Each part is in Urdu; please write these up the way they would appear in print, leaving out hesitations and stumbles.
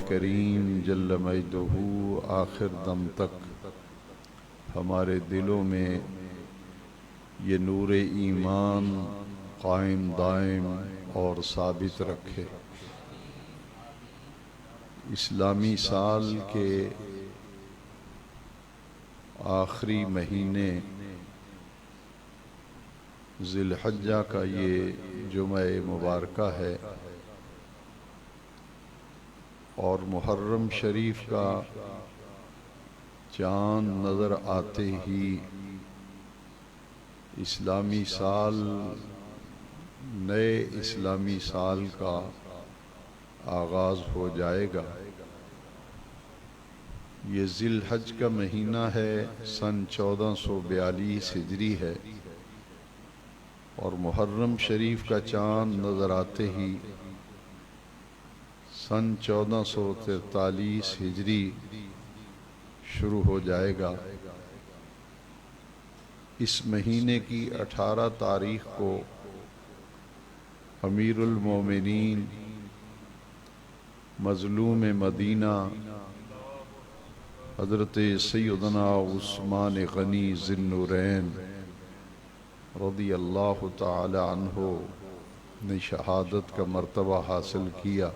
کریم جل مجدہ آخر دم تک ہمارے دلوں میں یہ نور ایمان قائم دائم اور ثابت رکھے۔ اسلامی سال کے آخری مہینے ذی الحجہ کا یہ جمعہ مبارکہ ہے اور محرم شریف کا چاند نظر آتے ہی اسلامی سال، نئے اسلامی سال کا آغاز ہو جائے گا۔ یہ ذی الحج کا مہینہ ہے، سن 1442 ہجری ہے، اور محرم شریف کا چاند نظر آتے ہی سن 1443 ہجری شروع ہو جائے گا۔ اس مہینے کی 18 تاریخ کو امیر المومنین مظلوم مدینہ حضرت سیدنا عثمان غنی ذی النورین رضی اللہ تعالی عنہ نے شہادت کا مرتبہ حاصل کیا،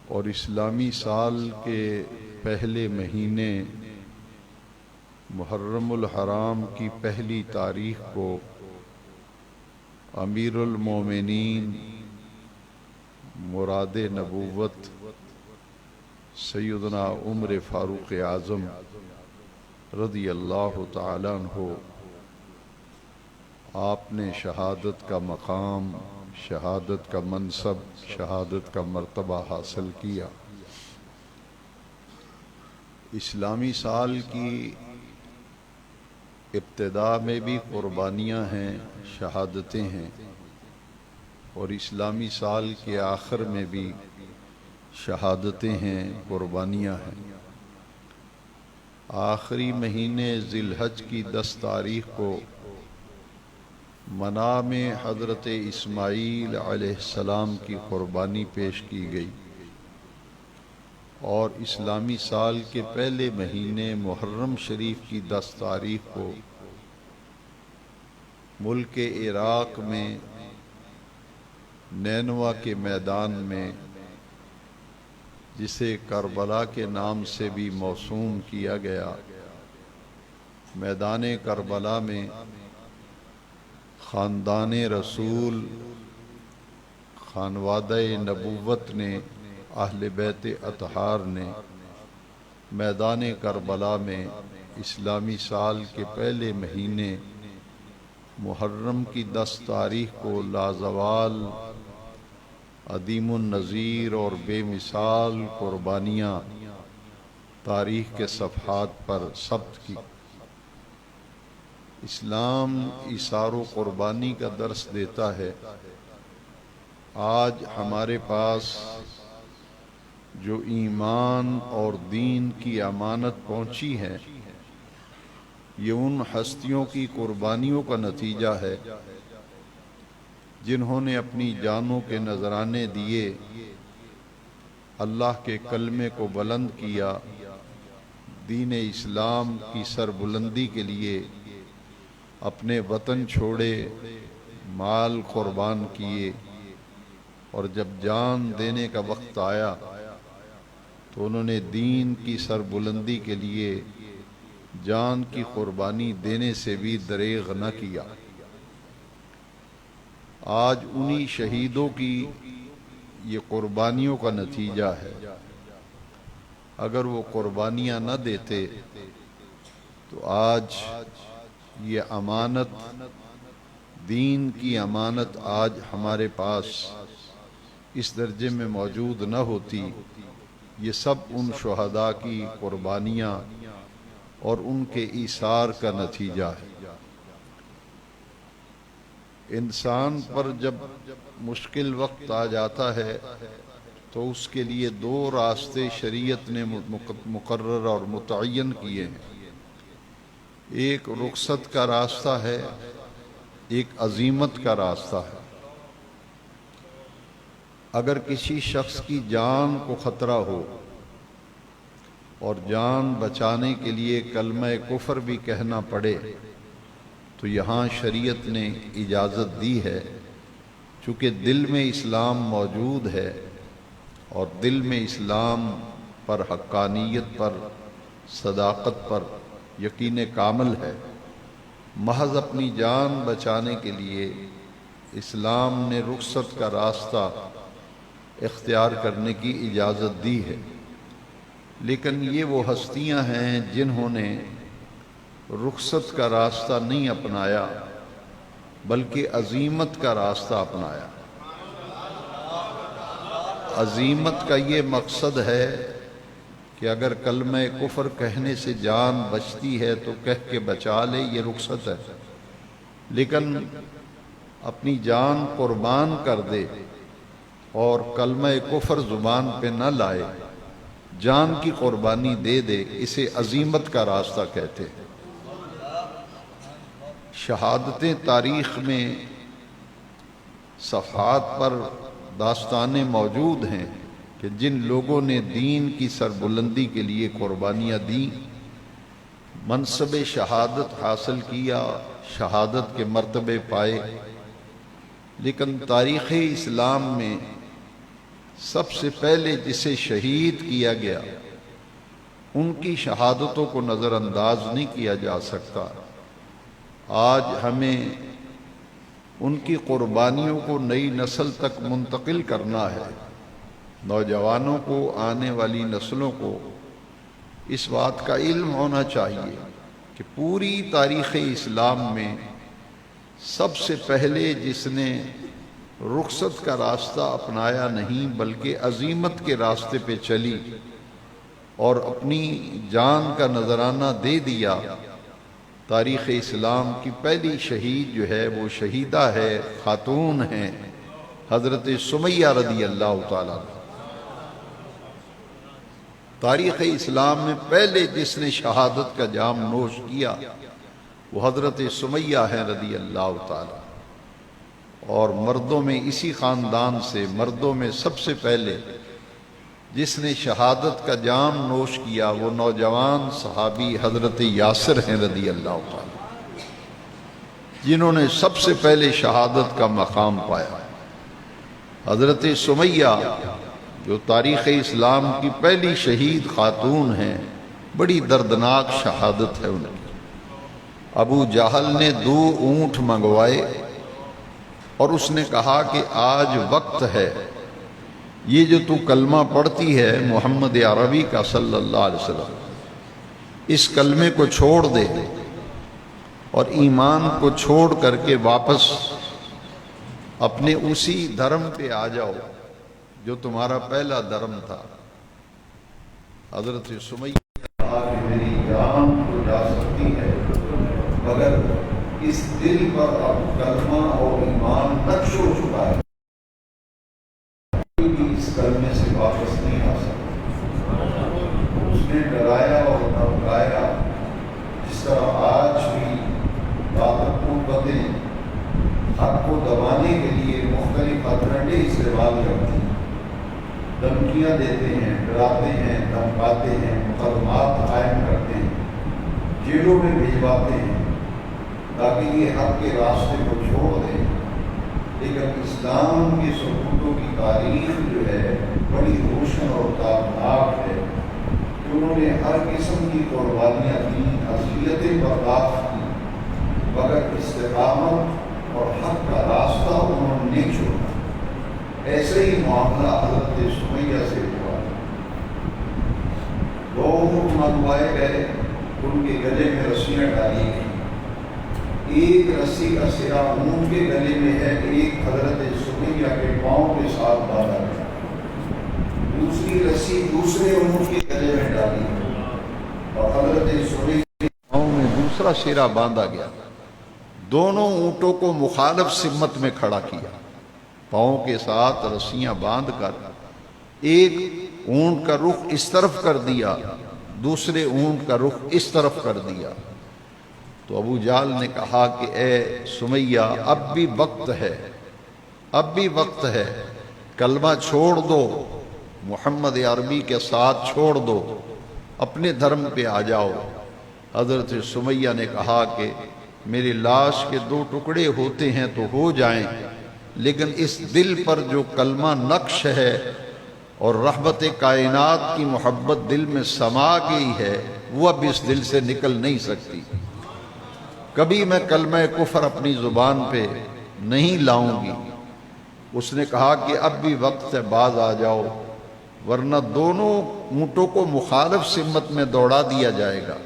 اور اسلامی سال کے پہلے مہینے محرم الحرام کی پہلی تاریخ کو امیر المومنین مراد نبوت سیدنا عمر فاروق اعظم رضی اللہ تعالیٰ عنہ آپ نے شہادت کا مقام، شہادت کا منصب، شہادت کا مرتبہ حاصل کیا۔ اسلامی سال کی ابتدا میں بھی قربانیاں ہیں، شہادتیں ہیں، اور اسلامی سال کے آخر میں بھی شہادتیں ہیں، قربانیاں ہیں۔ آخری مہینے ذی الحج کی 10 تاریخ کو منام حضرت اسماعیل علیہ السلام کی قربانی پیش کی گئی، اور اسلامی سال کے پہلے مہینے محرم شریف کی 10 تاریخ کو ملک عراق میں نینوا کے میدان میں، جسے کربلا کے نام سے بھی موسوم کیا گیا، میدان کربلا میں خاندان رسول، خانوادہ نبوت نے، اہل بیت اطہار نے میدان کربلا میں اسلامی سال کے پہلے مہینے محرم کی 10 تاریخ کو لازوال، عدیم النظیر اور بے مثال قربانیاں تاریخ کے صفحات پر ثبت کی۔ اسلام ایثار و قربانی کا درس دیتا ہے۔ آج ہمارے پاس جو ایمان اور دین کی امانت پہنچی ہے، یہ ان ہستیوں کی قربانیوں کا نتیجہ ہے جنہوں نے اپنی جانوں کے نذرانے دیے، اللہ کے کلمے کو بلند کیا، دین اسلام کی سربلندی کے لیے اپنے وطن چھوڑے، مال قربان کیے، اور جب جان دینے کا وقت آیا تو انہوں نے دین کی سربلندی کے لیے جان کی قربانی دینے سے بھی دریغ نہ کیا۔ آج انہی شہیدوں کی یہ قربانیوں کا نتیجہ ہے۔ اگر وہ قربانیاں نہ دیتے تو آج یہ امانت، دین کی امانت آج ہمارے پاس اس درجے میں موجود نہ ہوتی۔ یہ سب ان شہداء کی قربانیاں اور ان کے ایثار کا نتیجہ ہے۔ انسان پر جب مشکل وقت آ جاتا ہے تو اس کے لیے 2 راستے شریعت نے مقرر اور متعین کیے ہیں۔ ایک رخصت کا راستہ ہے، ایک عزیمت کا راستہ ہے۔ اگر کسی شخص کی جان کو خطرہ ہو اور جان بچانے کے لیے کلمہ کفر بھی کہنا پڑے تو یہاں شریعت نے اجازت دی ہے، چونکہ دل میں اسلام موجود ہے اور دل میں اسلام پر، حقانیت پر، صداقت پر یقین کامل ہے، محض اپنی جان بچانے کے لیے اسلام نے رخصت کا راستہ اختیار کرنے کی اجازت دی ہے۔ لیکن یہ وہ ہستیاں ہیں جنہوں نے رخصت کا راستہ نہیں اپنایا بلکہ عزیمت کا راستہ اپنایا۔ عزیمت کا یہ مقصد ہے کہ اگر کلمہ کفر کہنے سے جان بچتی ہے تو کہہ کے بچا لے، یہ رخصت ہے، لیکن اپنی جان قربان کر دے اور کلمہ کفر زبان پہ نہ لائے، جان کی قربانی دے دے، اسے عزیمت کا راستہ کہتے ہیں۔ شہادتیں تاریخ میں صفحات پر داستانیں موجود ہیں کہ جن لوگوں نے دین کی سربلندی کے لیے قربانیاں دیں، منصب شہادت حاصل کیا، شہادت کے مرتبے پائے، لیکن تاریخ اسلام میں سب سے پہلے جسے شہید کیا گیا ان کی شہادتوں کو نظر انداز نہیں کیا جا سکتا۔ آج ہمیں ان کی قربانیوں کو نئی نسل تک منتقل کرنا ہے۔ نوجوانوں کو، آنے والی نسلوں کو اس بات کا علم ہونا چاہیے کہ پوری تاریخ اسلام میں سب سے پہلے جس نے رخصت کا راستہ اپنایا نہیں بلکہ عزیمت کے راستے پہ چلی اور اپنی جان کا نذرانہ دے دیا، تاریخ اسلام کی پہلی شہید جو ہے وہ شہیدہ ہے، خاتون ہیں، حضرت سمیہ رضی اللہ تعالیٰ۔ تاریخ اسلام میں پہلے جس نے شہادت کا جام نوش کیا وہ حضرت سمیہ ہے رضی اللہ تعالیٰ۔ اور مردوں میں اسی خاندان سے، مردوں میں سب سے پہلے جس نے شہادت کا جام نوش کیا وہ نوجوان صحابی حضرت یاسر ہیں رضی اللہ تعالیٰ، جنہوں نے سب سے پہلے شہادت کا مقام پایا۔ حضرت سمیہ جو تاریخ اسلام کی پہلی شہید خاتون ہیں، بڑی دردناک شہادت ہے ان کی۔ ابو جہل نے 2 اونٹ منگوائے اور اس نے کہا کہ آج وقت ہے، یہ جو تو کلمہ پڑھتی ہے محمد عربی کا صلی اللہ علیہ وسلم، اس کلمے کو چھوڑ دے اور ایمان کو چھوڑ کر کے واپس اپنے اسی دھرم پہ آ جاؤ جو تمہارا پہلا دھرم تھا۔ حضرت سمیہ کہا کہ میری جان تو جا سکتی ہے مگر اس دل پر اب کلمہ اور ایمان نقش ہو چکا ہے، اس کلمے سے واپس نہیں آ سکتا۔ اس نے ڈرایا اور دھمکایا، جس طرح آج بھی طاقت قوتیں حق کو دبانے کے لیے مختلف ہتھیار استعمال کرتی ہیں، دھمکیاں دیتے ہیں، ڈراتے ہیں، دھمکاتے ہیں، مقدمات قائم کرتے ہیں، جیلوں میں بھجواتے ہیں تاکہ یہ حق کے راستے کو چھوڑ دیں۔ لیکن اسلام کے ثبوتوں کی تاریخ جو ہے بڑی روشن اور تابناک ہے کہ انہوں نے ہر قسم کی قربانیاں دیں، اذیتیں برداشت کی، مگر استقامت اور حق کا راستہ انہوں نے چھوڑا۔ ایسے ہی معاملہ حضرت سمیہ سے ہوا۔ 2 اونٹ منگوائے گئے، ان کے گلے میں رسیاں ڈالی گئیں، ایک رسی کا سرا اونٹ کے گلے میں ہے، ایک حضرت سمیہ کے پاؤں کے ساتھ باندھا گیا، دوسری رسی دوسرے اونٹ کے گلے میں ڈالی اور حضرت سمیہ کے پاؤں میں دوسرا سرا باندھا گیا۔ دونوں اونٹوں کو مخالف سمت میں کھڑا کیا، پاؤں کے ساتھ رسیاں باندھ کر ایک اونٹ کا رخ اس طرف کر دیا، دوسرے اونٹ کا رخ اس طرف کر دیا۔ تو ابو جہل نے کہا کہ اے سمیہ اب بھی وقت ہے، اب بھی وقت ہے، کلمہ چھوڑ دو، محمد عربی کے ساتھ چھوڑ دو، اپنے دھرم پہ آ جاؤ۔ حضرت سمیہ نے کہا کہ میری لاش کے 2 ٹکڑے ہوتے ہیں تو ہو جائیں، لیکن اس دل پر جو کلمہ نقش ہے اور رحمت کائنات کی محبت دل میں سما گئی ہے، وہ اب اس دل سے نکل نہیں سکتی۔ کبھی میں کلمہ کفر اپنی زبان پہ نہیں لاؤں گی۔ اس نے کہا کہ اب بھی وقت ہے، باز آ جاؤ، ورنہ دونوں اونٹوں کو مخالف سمت میں دوڑا دیا جائے گا۔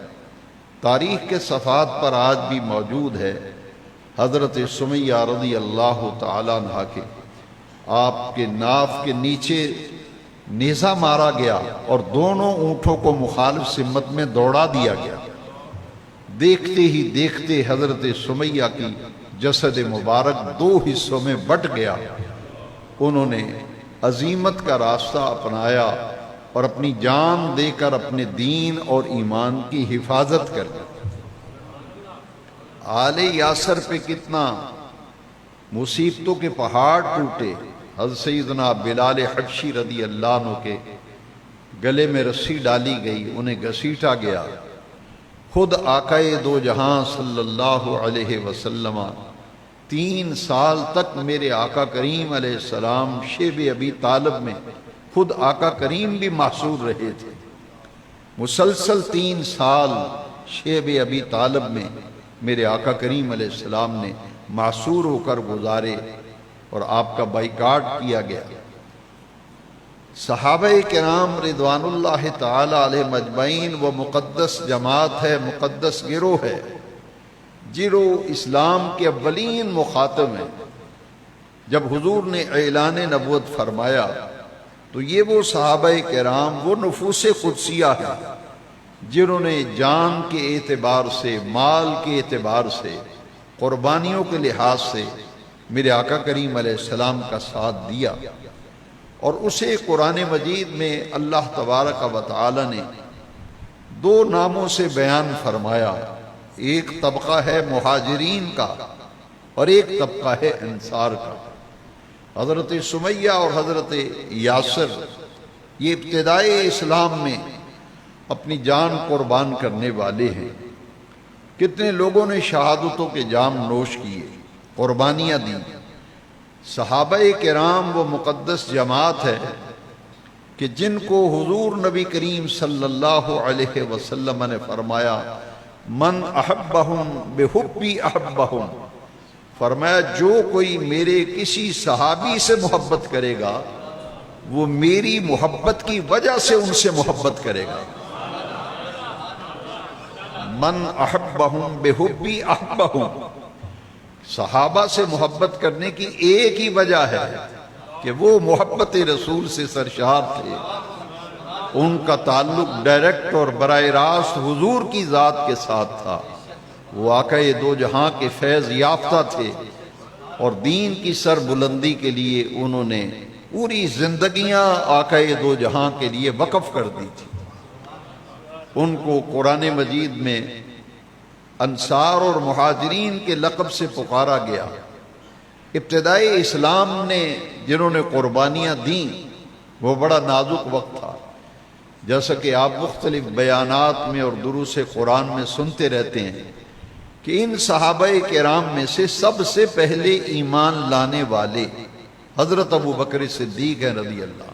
تاریخ کے صفحات پر آج بھی موجود ہے حضرت سمیہ رضی اللہ تعالیٰ عنہ کے آپ کے ناف کے نیچے نیزہ مارا گیا اور دونوں اونٹوں کو مخالف سمت میں دوڑا دیا گیا۔ دیکھتے ہی دیکھتے حضرت سمیہ کی جسد مبارک 2 حصوں میں بٹ گیا۔ انہوں نے عزیمت کا راستہ اپنایا اور اپنی جان دے کر اپنے دین اور ایمان کی حفاظت کر دی۔ آل یاسر پہ کتنا مصیبتوں کے پہاڑ ٹوٹے۔ حضرت سیدنا بلال حبشی رضی اللہ عنہ کے گلے میں رسی ڈالی گئی، انہیں گھسیٹا گیا۔ خود آقائے دو جہاں صلی اللہ علیہ وسلم 3 سال تک میرے آقا کریم علیہ السلام شیب ابی طالب میں، خود آقا کریم بھی محصور رہے تھے۔ مسلسل 3 سال شیب ابی طالب میں میرے آقا کریم علیہ السلام نے محصور ہو کر گزارے اور آپ کا بائیکاٹ کیا گیا۔ صحابہ کرام رضوان اللہ تعالی علیہ مجمعین وہ مقدس جماعت ہے، مقدس گروہ ہے، جنہوں اسلام کے اولین مخاطب ہیں۔ جب حضور نے اعلان نبوت فرمایا تو یہ وہ صحابہ کرام، وہ نفوس قدسیہ ہیں جنہوں نے جان کے اعتبار سے، مال کے اعتبار سے، قربانیوں کے لحاظ سے میرے آقا کریم علیہ السلام کا ساتھ دیا۔ اور اسے قرآن مجید میں اللہ تبارک و تعالی نے 2 ناموں سے بیان فرمایا۔ ایک طبقہ ہے مہاجرین کا اور ایک طبقہ ہے انصار کا۔ حضرت سمیہ اور حضرت یاسر یہ ابتدائی اسلام میں اپنی جان قربان کرنے والے ہیں۔ کتنے لوگوں نے شہادتوں کے جام نوش کیے، قربانیاں دیں۔ صحابہ کرام وہ مقدس جماعت ہے کہ جن کو حضور نبی کریم صلی اللہ علیہ وسلم نے فرمایا من احبہم بحبی احبہم، فرمایا جو کوئی میرے کسی صحابی سے محبت کرے گا وہ میری محبت کی وجہ سے ان سے محبت کرے گا۔ من احبہم بحبی احبہم، صحابہ سے محبت کرنے کی ایک ہی وجہ ہے کہ وہ محبت رسول سے سرشار تھے، ان کا تعلق ڈائریکٹ اور براہ راست حضور کی ذات کے ساتھ تھا۔ وہ آقائے دو جہاں کے فیض یافتہ تھے اور دین کی سر بلندی کے لیے انہوں نے پوری زندگیاں آقائے دو جہاں کے لیے وقف کر دی تھی۔ ان کو قرآن مجید میں انصار اور مہاجرین کے لقب سے پکارا گیا۔ ابتدائی اسلام نے جنہوں نے قربانیاں دیں وہ بڑا نازک وقت تھا، جیسا کہ آپ مختلف بیانات میں اور دروس قرآن میں سنتے رہتے ہیں کہ ان صحابہ کرام میں سے سب سے پہلے ایمان لانے والے حضرت ابو بکر صدیق ہیں رضی اللہ۔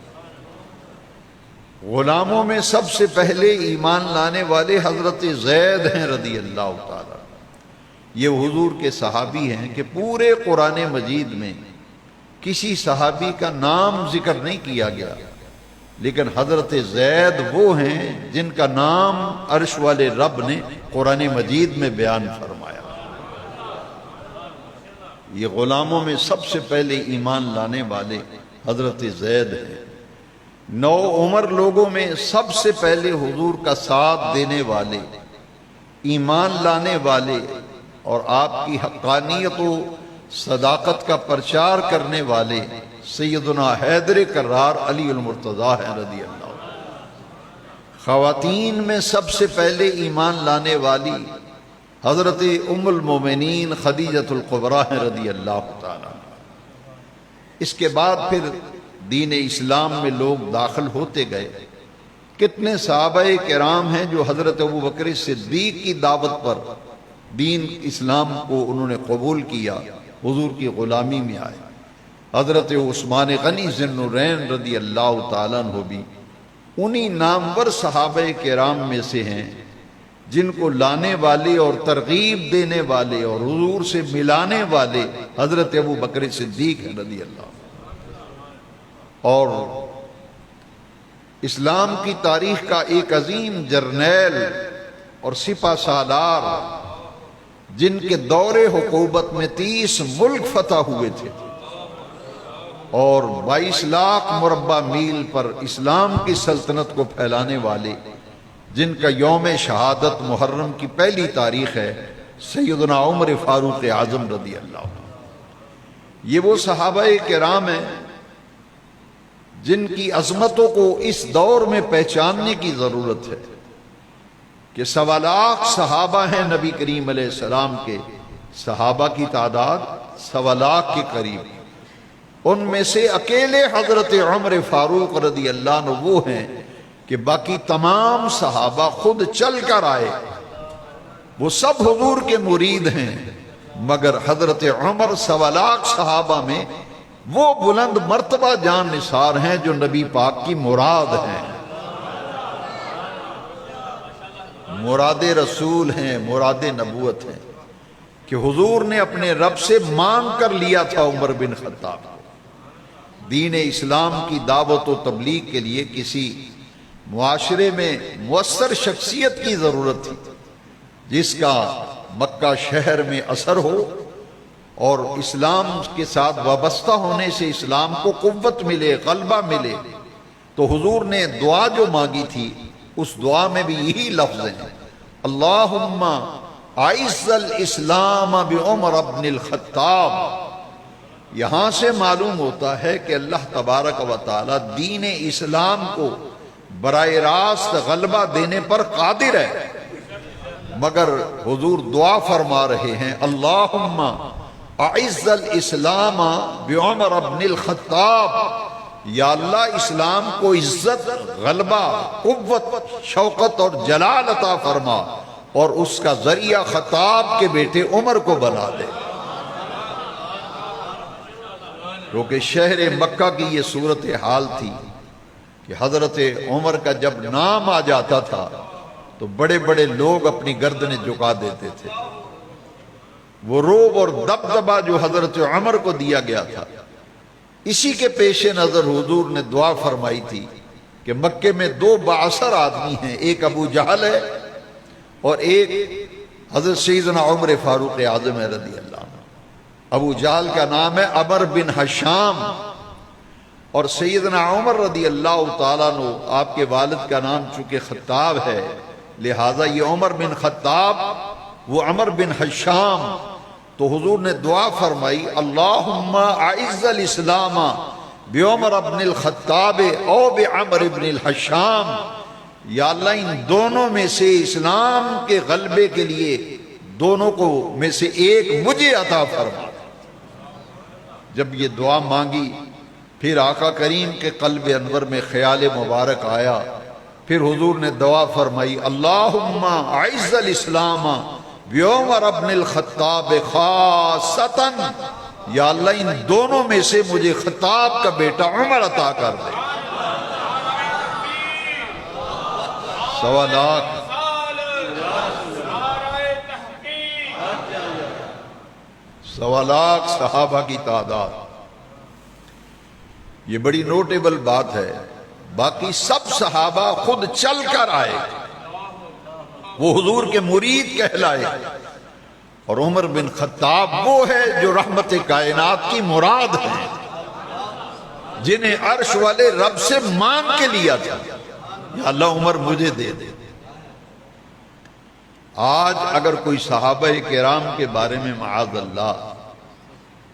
غلاموں میں سب سے پہلے ایمان لانے والے حضرت زید ہیں رضی اللہ تعالی۔ یہ حضور کے صحابی ہیں کہ پورے قرآن مجید میں کسی صحابی کا نام ذکر نہیں کیا گیا، لیکن حضرت زید وہ ہیں جن کا نام عرش والے رب نے قرآن مجید میں بیان فرمایا۔ یہ غلاموں میں سب سے پہلے ایمان لانے والے حضرت زید ہیں۔ نو عمر لوگوں میں سب سے پہلے حضور کا ساتھ دینے والے، ایمان لانے والے اور آپ کی حقانیت و صداقت کا پرچار کرنے والے سیدنا حیدر کرار علی المرتضیٰ ہیں رضی اللہ۔ خواتین میں سب سے پہلے ایمان لانے والی حضرت ام المومنین خدیجۃ الکبریٰ ہیں رضی اللہ تعالی۔ اس کے بعد پھر دین اسلام میں لوگ داخل ہوتے گئے. کتنے صحابہ کرام ہیں جو حضرت ابوبکر صدیق کی دعوت پر دین اسلام کو انہوں نے قبول کیا، حضور کی غلامی میں آئے. حضرت عثمان غنی ذی النورین رضی اللہ تعالیٰ عنہ بھی انہی نامور صحابہ کرام میں سے ہیں جن کو لانے والے اور ترغیب دینے والے اور حضور سے ملانے والے حضرت ابوبکر صدیق ہیں رضی اللہ. اور اسلام کی تاریخ کا ایک عظیم جرنیل اور سپہ سالار جن کے دور حکومت میں 30 ملک فتح ہوئے تھے اور 22 لاکھ مربع میل پر اسلام کی سلطنت کو پھیلانے والے، جن کا یوم شہادت محرم کی پہلی تاریخ ہے، سیدنا عمر فاروق اعظم رضی اللہ عنہ. یہ وہ صحابہ کرام ہیں جن کی عظمتوں کو اس دور میں پہچاننے کی ضرورت ہے کہ 1.25 لاکھ صحابہ ہیں نبی کریم علیہ السلام کے. صحابہ کی تعداد 1.25 لاکھ کے قریب. ان میں سے اکیلے حضرت عمر فاروق رضی اللہ عنہ وہ ہیں کہ باقی تمام صحابہ خود چل کر آئے. وہ سب حضور کے مرید ہیں، مگر حضرت عمر 1.25 لاکھ صحابہ میں وہ بلند مرتبہ جان نثار ہیں جو نبی پاک کی مراد ہیں، مراد رسول ہیں، مراد نبوت ہیں، کہ حضور نے اپنے رب سے مانگ کر لیا تھا عمر بن خطاب. دین اسلام کی دعوت و تبلیغ کے لیے کسی معاشرے میں مؤثر شخصیت کی ضرورت تھی جس کا مکہ شہر میں اثر ہو اور اسلام کے ساتھ وابستہ ہونے سے اسلام کو قوت ملے، غلبہ ملے. تو حضور نے دعا جو مانگی تھی اس دعا میں بھی یہی لفظ ہیں، اللہم اعز الاسلام بعمر بن الخطاب. یہاں سے معلوم ہوتا ہے کہ اللہ تبارک و تعالی دین اسلام کو براہ راست غلبہ دینے پر قادر ہے، مگر حضور دعا فرما رہے ہیں اللہم اعز الاسلام بعمر بن الخطاب. یا اللہ اسلام کو عزت، غلبہ، قوت، شوقت اور جلال عطا فرما اور اس کا ذریعہ خطاب کے بیٹے عمر کو بنا دے. کیونکہ شہر مکہ کی یہ صورتحال تھی کہ حضرت عمر کا جب نام آ جاتا تھا تو بڑے بڑے لوگ اپنی گردنیں جھکا دیتے تھے. وہ رعب اور دبدبہ جو حضرت عمر کو دیا گیا تھا، اسی کے پیش نظر حضور نے دعا فرمائی تھی کہ مکے میں 2 بااثر آدمی ہیں، ایک ابو جہل ہے اور ایک حضرت سیدنا عمر فاروق اعظم رضی اللہ عنہ. ابو جہل کا نام ہے عمر بن حشام اور سیدنا عمر رضی اللہ تعالیٰ عنہ آپ کے والد کا نام چونکہ خطاب ہے لہٰذا یہ عمر بن خطاب، وہ عمر بن حشام. تو حضور نے دعا فرمائی اللہم اعز الاسلام بعمر بن الخطاب او بعمر بن الحشام. یا اللہ ان دونوں میں سے اسلام کے غلبے کے لیے دونوں کو میں سے ایک مجھے عطا فرما. جب یہ دعا مانگی پھر آقا کریم کے قلب انور میں خیال مبارک آیا. پھر حضور نے دعا فرمائی اللہم اعز الاسلام بعمر بن الخطاب خاصتا. یا اللہ ان دونوں میں سے مجھے خطاب کا بیٹا عمر عطا کر دے. 1.25 لاکھ 1.25 لاکھ صحابہ کی تعداد، یہ بڑی نوٹیبل بات ہے. باقی سب صحابہ خود چل کر آئے، وہ حضور کے مرید کہلائے. اور عمر بن خطاب وہ ہے جو رحمت کائنات کی مراد ہے، جنہیں عرش والے رب سے مانگ کے لیا تھا یا اللہ عمر مجھے دے دے. آج اگر کوئی صحابہ کرام کے بارے میں معاذ اللہ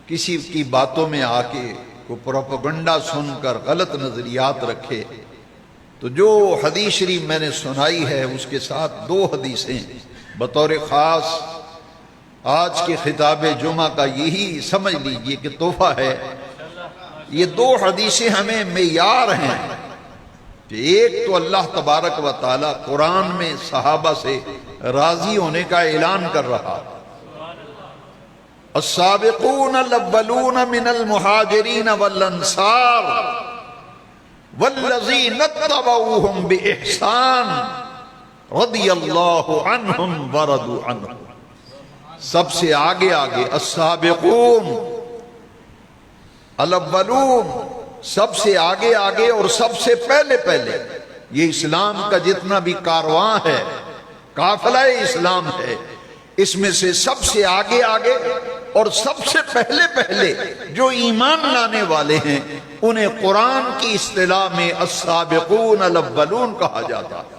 کسی کی باتوں میں آ کے کوئی پروپیگنڈا سن کر غلط نظریات رکھے تو جو حدیث شریف میں نے سنائی ہے اس کے ساتھ 2 حدیثیں بطور خاص آج کے خطاب جمعہ کا یہی سمجھ لیجئے کہ تحفہ ہے یہ دو حدیثیں ہمیں معیار ہیں کہ ایک تو اللہ تبارک و تعالی قرآن میں صحابہ سے راضی ہونے کا اعلان کر رہا، السابقون الاولون من المہاجرین والانصار والذین اتبعوہم بإحسان رضی اللہ عنہم ورضوا عنہ. سب سے آگے آگے السابقون الاولون، سب سے آگے آگے اور سب سے پہلے پہلے. یہ اسلام کا جتنا بھی کارواں ہے، قافلہ اسلام ہے، اس میں سے سب سے آگے آگے اور سب سے پہلے پہلے جو ایمان لانے والے ہیں انہیں قرآن کی اصطلاح میں السابقون الاولون کہا جاتا ہے.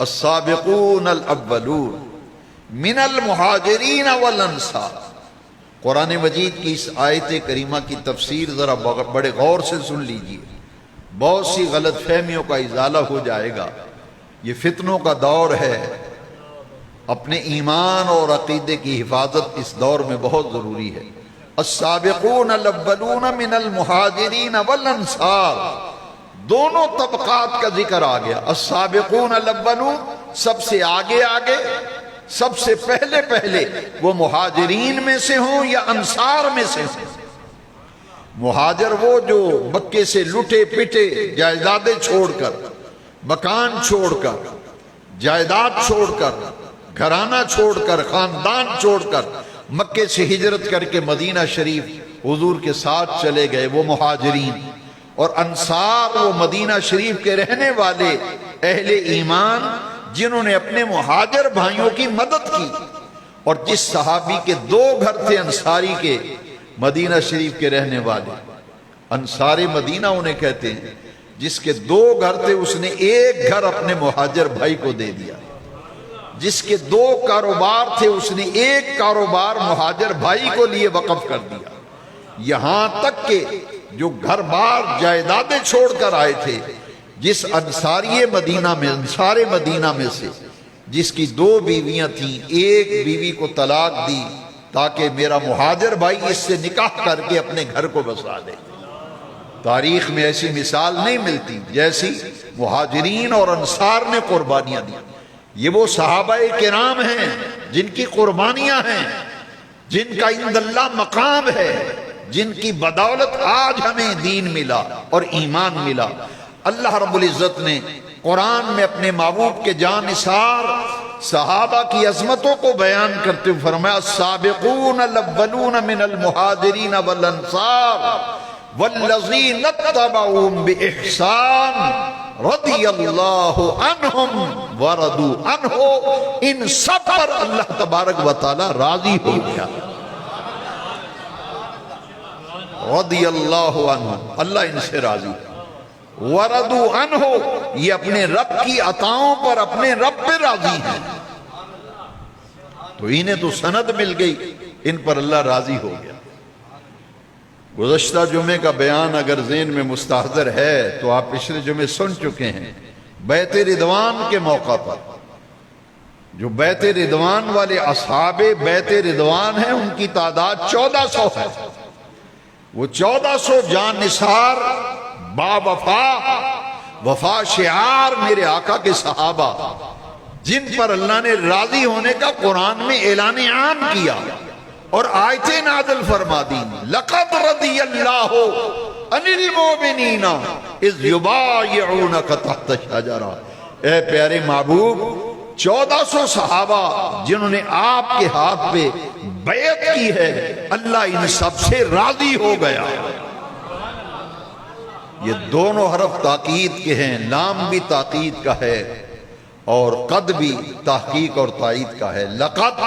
السابقون الاولون من المہاجرین والانصار. قرآن مجید کی اس آیت کریمہ کی تفسیر ذرا بڑے غور سے سن لیجئے، بہت سی غلط فہمیوں کا ازالہ ہو جائے گا. یہ فتنوں کا دور ہے، اپنے ایمان اور عقیدے کی حفاظت اس دور میں بہت ضروری ہے. السابقون الاولون من المہاجرین والانصار، دونوں طبقات کا ذکر آ گیا. السابقون الاولون سب سے آگے آگے، سب سے پہلے پہلے، وہ مہاجرین میں سے ہوں یا انصار میں سے ہوں. مہاجر وہ جو مکے سے لٹے پٹے، جائیدادیں چھوڑ کر، مکان چھوڑ کر، جائیداد چھوڑ کر، گھرانہ چھوڑ کر، خاندان چھوڑ کر مکے سے ہجرت کر کے مدینہ شریف حضور کے ساتھ چلے گئے، وہ مہاجرین. اور انصار وہ مدینہ شریف کے رہنے والے اہل ایمان جنہوں نے اپنے مہاجر بھائیوں کی مدد کی. اور جس صحابی کے دو گھر تھے انصاری کے، مدینہ شریف کے رہنے والے، انصار مدینہ انہیں کہتے ہیں، جس کے دو گھر تھے اس نے ایک گھر اپنے مہاجر بھائی کو دے دیا. جس کے دو کاروبار تھے اس نے ایک کاروبار مہاجر بھائی کو لیے وقف کر دیا. یہاں تک کہ جو گھر بار جائیدادیں چھوڑ کر آئے تھے، جس انصاری مدینہ میں، انصار مدینہ میں سے جس کی دو بیویاں تھیں، ایک بیوی کو طلاق دی تاکہ میرا مہاجر بھائی اس سے نکاح کر کے اپنے گھر کو بسا دے. تاریخ میں ایسی مثال نہیں ملتی جیسی مہاجرین اور انصار نے قربانیاں دی. یہ وہ صحابہ کرام ہیں جن کی قربانیاں ہیں، جن کا عند اللہ مقام ہے، جن کی بدولت آج ہمیں دین ملا اور ایمان ملا. اللہ رب العزت نے قرآن میں اپنے محبوب کے جانثار صحابہ کی عظمتوں کو بیان کرتے ہوئے فرمایا السابقون الاولون من المہاجرین والانصار والذین اتبعوہم بإحسان رضی اللہ عنہم ورضوا عنہ. ان سب پر اللہ تبارک و تعالی راضی ہو گیا. رضی اللہ عنہ، اللہ ان سے راضی. ورضوا عنہ، یہ اپنے رب کی عطاؤں پر اپنے رب پہ راضی ہیں. تو انہیں تو سند مل گئی، ان پر اللہ راضی ہو گیا. گزشتہ جمعے کا بیان اگر ذہن میں مستحضر ہے تو آپ پچھلے جمعے سن چکے ہیں. بیعت رضوان کے موقع پر جو بیعت رضوان والے اصحاب بیعت رضوان ہیں ان کی تعداد 1400 ہے. وہ 1400 جان نثار با وفا شعار میرے آقا کے صحابہ، جن پر اللہ نے راضی ہونے کا قرآن میں اعلان عام کیا اور آیتیں نازل فرما دی. لقد رضی اللہ عن المؤمنین اذ یبایعونک تحت الشجرہ. اے پیارے محبوب، 1400 صحابہ جنہوں نے آپ کے ہاتھ پہ بیعت کی ہے، اللہ ان سب سے راضی ہو گیا. یہ دونوں حرف تاکید کے ہیں، لام بھی تاکید کا ہے اور قد بھی تحقیق اور تائید کا ہے. لقد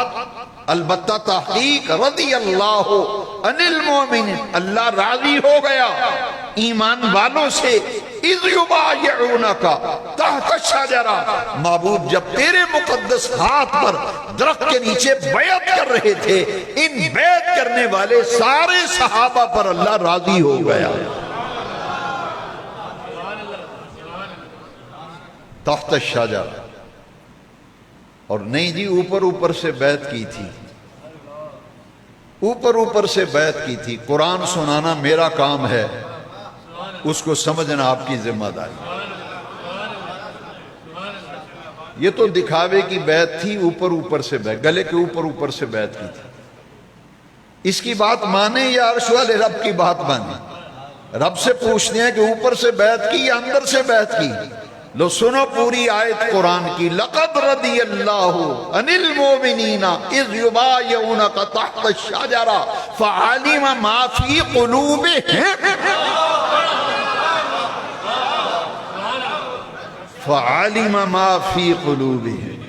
البتہ تحقیق، رضی اللہ عن المؤمنین، اللہ راضی ہو گیا ایمان والوں سے. اذ یبایعونک تحت الشجرہ، محبوب جب تیرے مقدس ہاتھ پر درخت کے نیچے بیعت کر رہے تھے، ان بیعت کرنے والے سارے صحابہ پر اللہ راضی ہو گیا. تحت الشجرہ. اور نہیں جی اوپر اوپر سے بیعت کی تھی، اوپر اوپر سے بیعت کی تھی. قرآن سنانا میرا کام ہے، اس کو سمجھنا آپ کی ذمہ داری. یہ تو دکھاوے کی بیعت تھی، اوپر اوپر سے بیعت، گلے کے اوپر اوپر سے بیعت کی تھی. اس کی بات مانیں یا عرش والے رب کی بات مانیں؟ رب سے پوچھتے ہیں کہ اوپر سے بیعت کی یا اندر سے بیعت کی. لو سنو پوری آیت قرآن کی. لقد رضی اللہ عن المؤمنین اذ یبایعونک تحت الشجرہ فعلم ما فی قلوبہم فعلم ما فی قلوبہم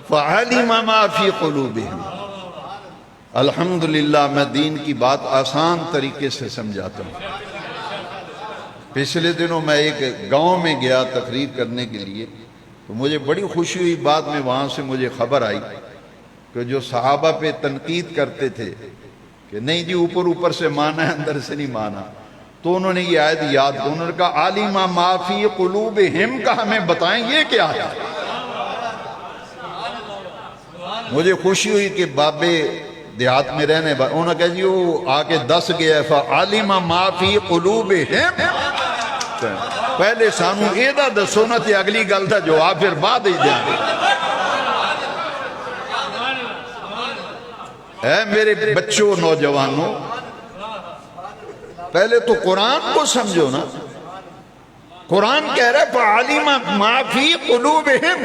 فعلم ما فی قلوبہم. الحمدللہ میں دین کی بات آسان طریقے سے سمجھاتا ہوں. پچھلے دنوں میں ایک گاؤں میں گیا تقریر کرنے کے لیے، تو مجھے بڑی خوشی ہوئی. بعد میں وہاں سے مجھے خبر آئی کہ جو صحابہ پہ تنقید کرتے تھے کہ نہیں جی اوپر اوپر سے مانا ہے اندر سے نہیں مانا، تو انہوں نے یہ آیت یاد کی. انہوں نے کہا عالم ما فی قلوبہم کا ہمیں بتائیں یہ کیا ہے. مجھے خوشی ہوئی کہ بابے دیہات میں رہنے انہوں نے کہا جی وہ آ کے دس گیا ہے فعلم ما فی قلوبہم. پہلے سانو ایدہ دسو نہ تھی اگلی گل تھا جواب پھر بعد ہی دیں گے. اے میرے بچوں نوجوانوں، پہلے تو قرآن کو سمجھو نا. قرآن کہہ رہا ہے فعلم ما فی قلوبہم.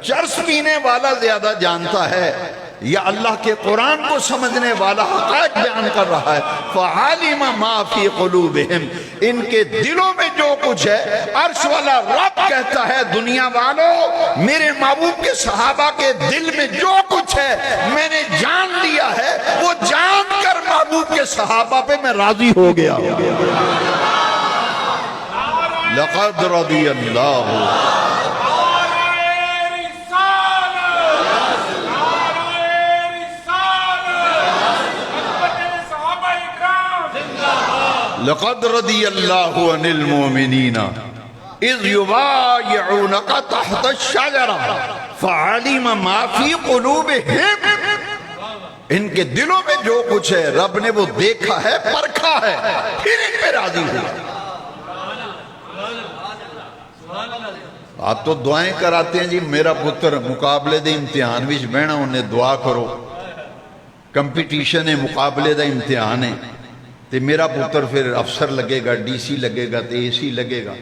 چرس پینے والا زیادہ جانتا ہے یا اللہ کے قرآن کو سمجھنے والا حقائق بیان کر رہا ہے؟ فعلم ما فی قلوبہم، ان کے دلوں میں جو کچھ ہے. عرش والا رب کہتا ہے دنیا والوں میرے محبوب کے صحابہ کے دل میں جو کچھ ہے میں نے جان لیا ہے. وہ جان کر محبوب کے صحابہ پہ میں راضی ہو گیا. لقد رضی اللہ لقد رضی اللہ عن المؤمنین اذ یبایعونک تحت الشجرہ فعلم ما فی قلوبہم. ان کے دلوں میں جو کچھ ہے رب نے وہ دیکھا ہے، پرکھا ہے، پھر ان پہ راضی ہوا. آپ تو دعائیں کراتے ہیں جی میرا پتر مقابلے دے امتحان وچ بہنا انہیں دعا کرو، کمپٹیشن ہے، مقابلے دا امتحان ہے، تے میرا پتر پھر افسر لگے گا، ڈی سی لگے گا، تے اے سی لگے گا.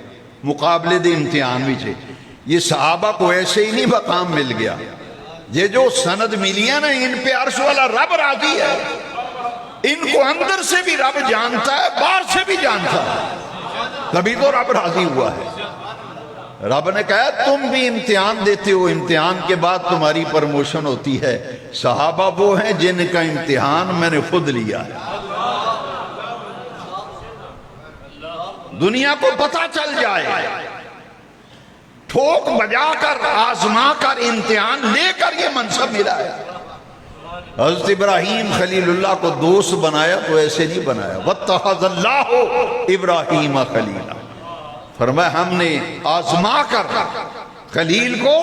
مقابلے دے امتحان بھی چھے. یہ صحابہ کو ایسے ہی نہیں مقام مل گیا. یہ جو سند ملی ہے نا ان پہ عرش والا رب راضی ہے. ان کو اندر سے بھی رب جانتا ہے، باہر سے بھی جانتا ہے، تبھی تو رب راضی ہوا ہے. رب نے کہا تم بھی امتحان دیتے ہو، امتحان کے بعد تمہاری پرموشن ہوتی ہے. صحابہ وہ ہیں جن کا امتحان میں نے خود لیا ہے. دنیا کو پتہ چل جائے، ٹھوک بجا کر آزما کر امتحان لے کر یہ منصب ملا ہے. حضرت ابراہیم خلیل اللہ کو دوست بنایا تو ایسے نہیں بنایا. وَاتَّخَذَ اللَّهُ إِبْرَاهِيمَ خَلِيلًا. فرمایا ہم نے آزما کر خلیل کو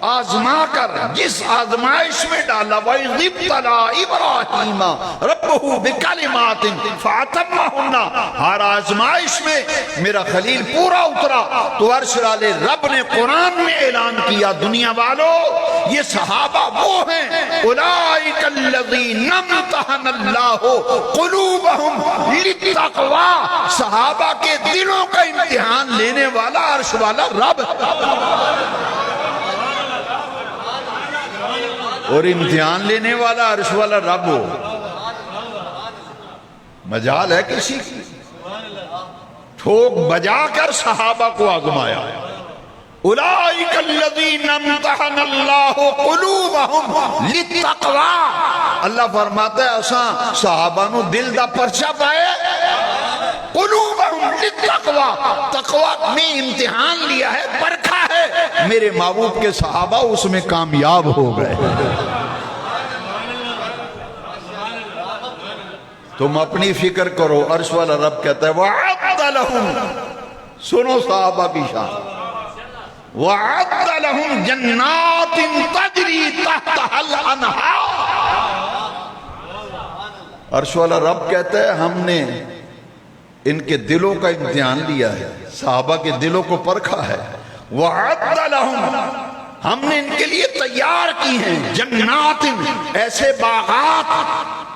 آزما کر جس آزمائش میں ڈالا وَإِذِ ابْتَلَىٰ إِبْرَاهِيمَ رَبُّهُ بِكَلِمَاتٍ فَأَتَمَّهُنَّ. ہر آزمائش میں میرا خلیل پورا اترا. تو عرش والے رب نے قرآن میں اعلان کیا دنیا والوں یہ صحابہ وہ ہیں أُولَٰئِكَ الَّذِينَ امْتَحَنَ اللَّهُ قُلُوبَهُمْ لِلتَّقْوَىٰ. صحابہ کے دلوں کا امتحان لینے والا عرش والا رب. اور امتحان لینے والا عرش والا رب ہو. مجال ہے کسی کی؟ ٹھوک بجا کر صحابہ کو آزمایا. اولئک الذین امتحن اللہ قلوبہم للتقویٰ. اللہ فرماتا ہے اساں صحابہ نو دل دا پرچہ پائے قلوبہم للتقویٰ. تقویٰ میں امتحان لیا ہے، پرکھا ہے. میرے محبوب کے صحابہ اس میں کامیاب ہو گئے. تم اپنی فکر کرو. عرش والا رب کہتا ہے وَعَدَّ لَهُمْ. سنو صحابہ کی شان. وَعَدَّ لَهُمْ جَنَّاتٍ تَجْرِي تَحْتَهَا الْأَنْهَارُ. عرش والا رب کہتا ہے ہم نے ان کے دلوں کا امتحان لیا ہے، صحابہ کے دلوں کو پرکھا ہے۔ وَعَدَّ لَهُمْ، ہم نے ان کے لیے تیار کی ہیں جنات، ایسے باغات،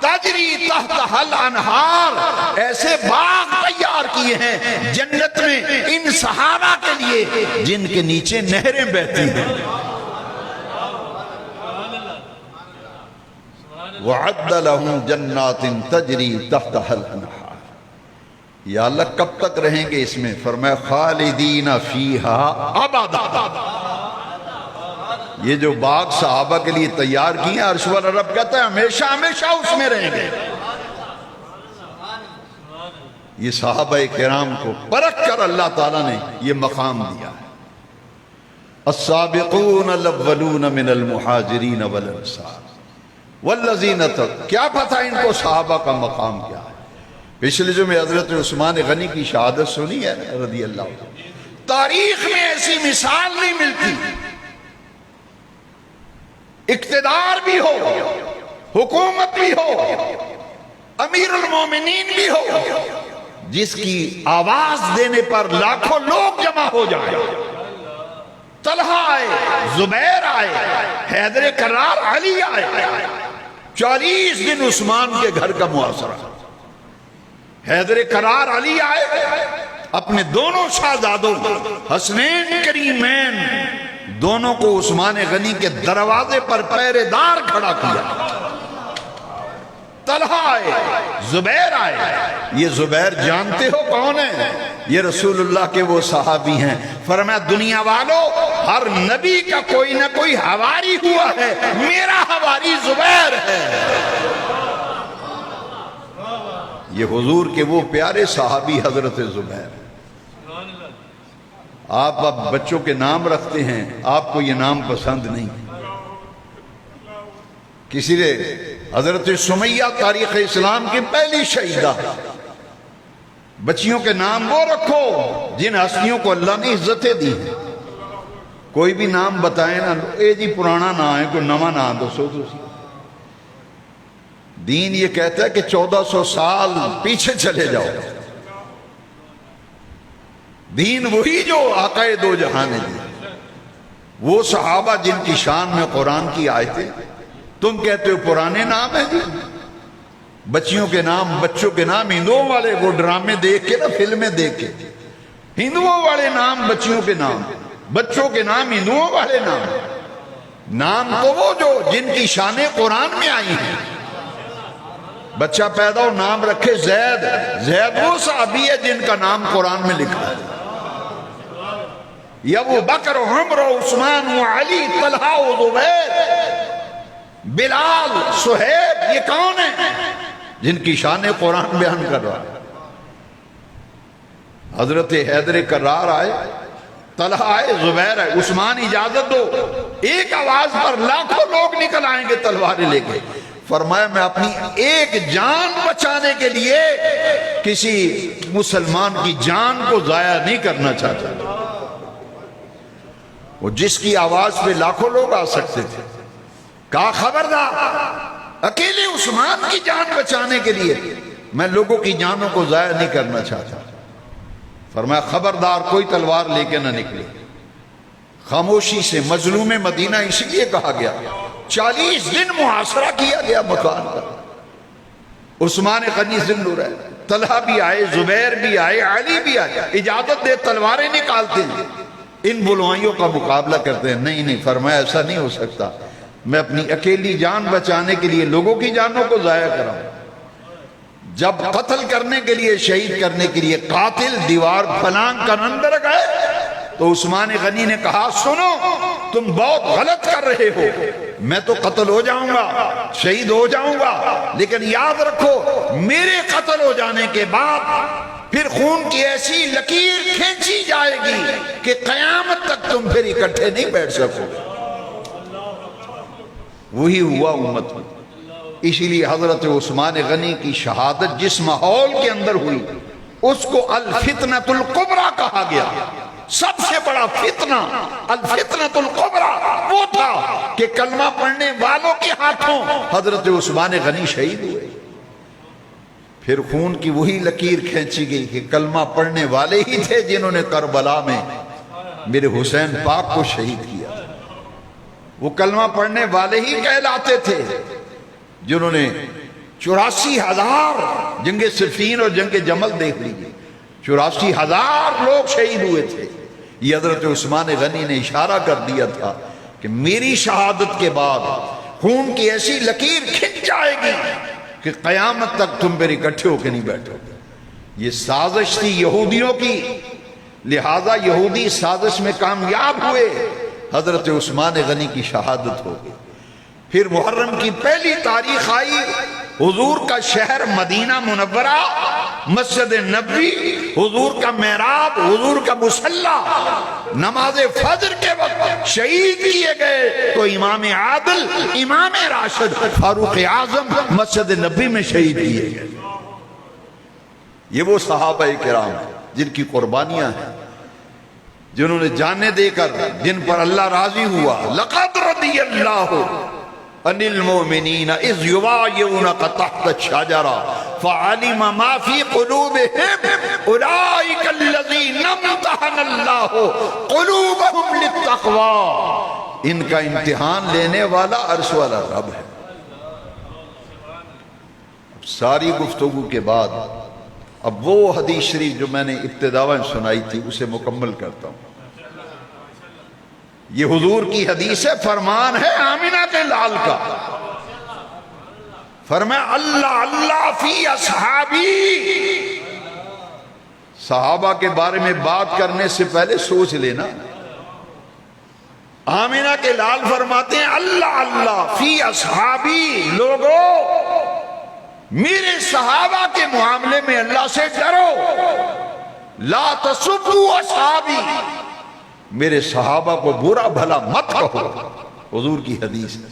تجری تحتہا الانہار، ایسے باغ تیار کیے ہیں جنت میں ان صحابہ کے لیے جن کے نیچے نہریں بہتی ہیں۔ وَعَدَّ لَهُمْ جَنَّاتٍ تَجْرِي تَحْتَهَا الْأَنْهَارُ۔ یا اللہ کب تک رہیں گے اس میں؟ فرمایا خالدین فیہا ابدا۔ یہ جو باغ صحابہ کے لیے تیار کیے ہیں، عرش والا رب کہتا ہے ہمیشہ ہمیشہ اس میں رہیں گے۔ یہ صحابہ کرام کو پرکھ کر اللہ تعالیٰ نے یہ مقام دیا ہے۔ السابقون الاولون من المہاجرین والانصار والذین کیا پتہ ان کو صحابہ کا مقام کیا ہے۔ پچھلے جو میں حضرت عثمان غنی کی شہادت سنی ہے رضی اللہ عنہ، تاریخ میں ایسی مثال نہیں ملتی، اقتدار بھی ہو، حکومت بھی ہو، امیر المومنین بھی ہو، جس کی آواز دینے پر لاکھوں لوگ جمع ہو جائیں۔ طلحہ آئے، زبیر آئے، حیدر کرار علی آئے، 40 دن عثمان کے گھر کا محاصرہ۔ حیدر کرار علی آئے، اپنے دونوں شہزادوں حسنین کریمین دونوں کو عثمان غنی کے دروازے پر پہرے دار کھڑا کیا۔ طلحہ آئے، زبیر آئے۔ یہ زبیر جانتے ہو کون ہے؟ یہ رسول اللہ کے وہ صحابی ہیں۔ فرمایا دنیا والو، ہر نبی کا کوئی نہ کوئی حواری ہوا ہے، میرا حواری زبیر ہے۔ یہ حضور کے وہ پیارے صحابی حضرت زبیر۔ آپ اب بچوں کے نام رکھتے ہیں، آپ کو یہ نام پسند نہیں۔ کسی نے حضرت سمیہ تاریخ اسلام کی پہلی شہیدہ، بچیوں کے نام وہ رکھو جن ہستیوں کو اللہ نے عزتیں دی ہیں۔ کوئی بھی نام بتائیں نا، اے جی پرانا نام ہے، کوئی نواں نام دسو تو سی۔ دین یہ کہتا ہے کہ 1400 سال پیچھے چلے جاؤ۔ دین وہی جو آقا دو جہان ہے، وہ صحابہ جن کی شان میں قرآن کی آیتیں، تم کہتے ہو پرانے نام ہیں جی۔ بچیوں کے نام، بچوں کے نام ہندوؤں والے وہ ڈرامے دیکھ کے نا، فلمیں دیکھ کے، ہندوؤں والے نام بچیوں کے نام، بچوں کے نام ہندوؤں والے نام۔ نام تو وہ جو جن کی شانیں قرآن میں آئی ہیں۔ بچہ پیدا ہو نام رکھے زید، زید وہ صحابی ہے جن کا نام قرآن میں لکھا ہے۔ یا وہ بکر و عمر و عثمان و علی، طلحہ و زبیر، بلال، سہیب، یہ کون ہیں جن کی شان قرآن بیان کر رہا ہے؟ حضرت حیدر کرار آئے، طلحہ آئے، زبیر آئے۔ عثمان اجازت دو، ایک آواز پر لاکھوں لوگ نکل آئیں گے تلواریں لے کے۔ فرمایا میں اپنی ایک جان بچانے کے لیے کسی مسلمان کی جان کو ضائع نہیں کرنا چاہتا۔ وہ جس کی آواز پہ لاکھوں لوگ آ سکتے تھے، کہا خبردار، اکیلے عثمان کی جان بچانے کے لیے میں لوگوں کی جانوں کو ضائع نہیں کرنا چاہتا۔ فرمایا خبردار، کوئی تلوار لے کے نہ نکلے۔ خاموشی سے مظلوم مدینہ اس لیے کہا گیا، 40 دن محاصرہ کیا گیا مکان کا۔ عثمان غنی زندہ رہے، طلحہ بھی آئے، زبیر بھی آئے، علی بھی آئے، اجازت دے تلواریں نکالتے ہیں، ان بلوائیوں کا مقابلہ کرتے ہیں۔ نہیں نہیں، فرمایا ایسا نہیں ہو سکتا، میں اپنی اکیلی جان بچانے کے لیے لوگوں کی جانوں کو ضائع کراؤں۔ جب قتل کرنے کے لیے، شہید کرنے کے لیے قاتل دیوار پھلانگ کر اندر گئے تو عثمان غنی نے کہا سنو، تم بہت غلط کر رہے ہو، میں تو قتل ہو جاؤں گا، شہید ہو جاؤں گا، لیکن یاد رکھو میرے قتل ہو جانے کے بعد پھر خون کی ایسی لکیر کھینچی جائے گی کہ قیامت تک تم پھر اکٹھے نہیں بیٹھ سکو۔ وہی ہوا امت میں۔ اسی لیے حضرت عثمان غنی کی شہادت جس ماحول کے اندر ہوئی اس کو الفتنۃ الکبریٰ کہا گیا۔ سب سے بڑا فتنہ الفتنۃ الکبریٰ وہ تھا کہ کلمہ پڑھنے والوں کے ہاتھوں حضرت عثمان غنی شہید ہوئے۔ پھر خون کی وہی لکیر کھینچی گئی کہ کلمہ پڑھنے والے ہی تھے جنہوں نے کربلا میں میرے حسین پاک کو شہید کیا. وہ کلمہ پڑھنے والے ہی کہلاتے تھے جنہوں نے 84,000 جنگ صفین اور جنگ جمل دیکھ لیجیے. 84,000 لوگ شہید ہوئے تھے. یہ حضرت عثمان غنی نے اشارہ کر دیا تھا کہ میری شہادت کے بعد خون کی ایسی لکیر کھنچ جائے گی کہ قیامت تک تم پھر اکٹھے ہو کے نہیں بیٹھو گے. یہ سازش تھی یہودیوں کی، لہذا یہودی سازش میں کامیاب ہوئے. حضرت عثمان غنی کی شہادت ہو گئی. پھر محرم کی پہلی تاریخ آئی. حضور کا شہر مدینہ منورہ، مسجد نبوی، حضور کا محراب، حضور کا مصلی نماز فجر کے وقت شہید کیے گئے تو امام عادل، امام راشد، فاروق اعظم مسجد نبوی میں شہید کیے گئے. یہ وہ صحابہ کرام جن کی قربانیاں ہیں، جنہوں نے جانیں دے کر، جن پر اللہ راضی ہوا. لقد رضی اللہ عن المؤمنین اذ یبایعونک تحت الشجرہ فعلم ما فی قلوبہم اولئک الذین امتحن اللہ قلوبہم للتقوی. ان کا امتحان لینے والا عرش والا رب ہے. ساری گفتگو کے بعد اب وہ حدیث شریف جو میں نے ابتداءً سنائی تھی اسے مکمل کرتا ہوں. یہ حضور کی حدیث ہے، فرمان ہے آمنہ کے لال کا. فرمایا اللہ اللہ فی اصحابی. صحابہ کے بارے میں بات کرنے سے پہلے سوچ لینا. آمنہ کے لال فرماتے ہیں اللہ اللہ فی اصحابی. لوگوں میرے صحابہ کے معاملے میں اللہ سے ڈرو. لا تسبوا اصحابی. میرے صحابہ کو برا بھلا مت کہو. حضور کی حدیث ہے.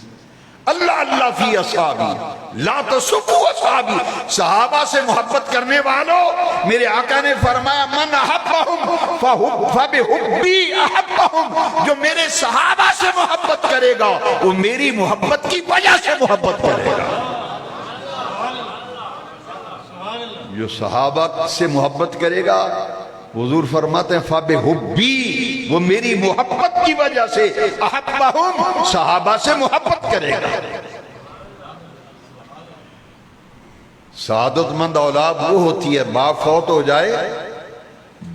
اللہ اللہ فی اصحابی لا تسبوا اصحابی. صحابہ سے محبت کرنے والوں، میرے آقا نے فرمایا من احبہم فبحبی احبہم. جو میرے صحابہ سے محبت کرے گا وہ میری محبت کی وجہ سے محبت کرے گا. جو صحابہ سے محبت کرے گا، حضور فرماتے ہیں فبحبی، وہ میری محبت کی وجہ سے، احبہم صحابہ سے محبت کرے گا. سعادت مند اولاد وہ ہوتی ہے، باپ فوت ہو جائے،